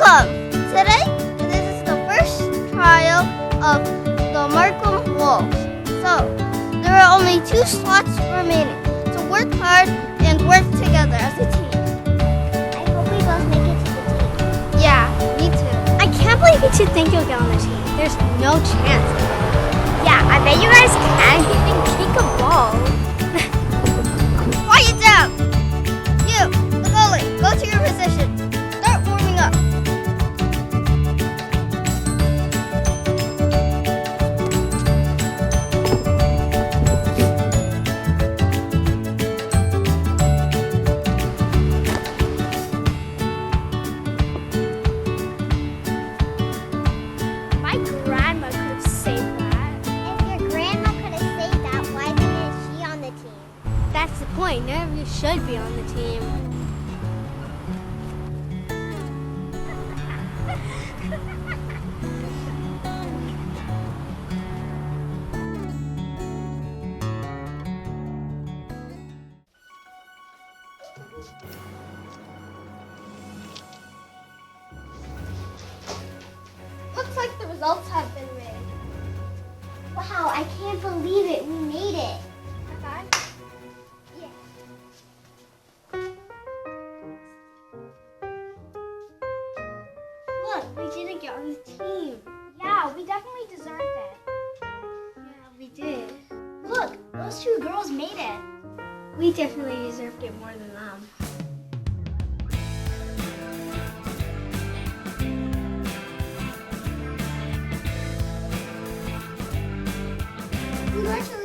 Welcome! Today, this is the first trial of the Markham Wolves. So, there are only 2 slots remaining. So work hard and work together as a team. I hope we both make it to the team. Yeah, me too. I can't believe you 2 think you'll get on the team. There's no chance. Yeah, I bet you guys can't even kick a ball. Quiet down! You, the goalie, go to your position. Start warming up. My grandma could have saved that. If your grandma could have saved that, why isn't she on the team? That's the point. None of you should be on the team. Looks like the results have been made. Wow, I can't believe it. We made it. Yeah. Look, we didn't get on the team. Yeah, we definitely deserved it. Yeah, we did. Look, those 2 girls made it. We definitely deserved it more than them. Congratulations.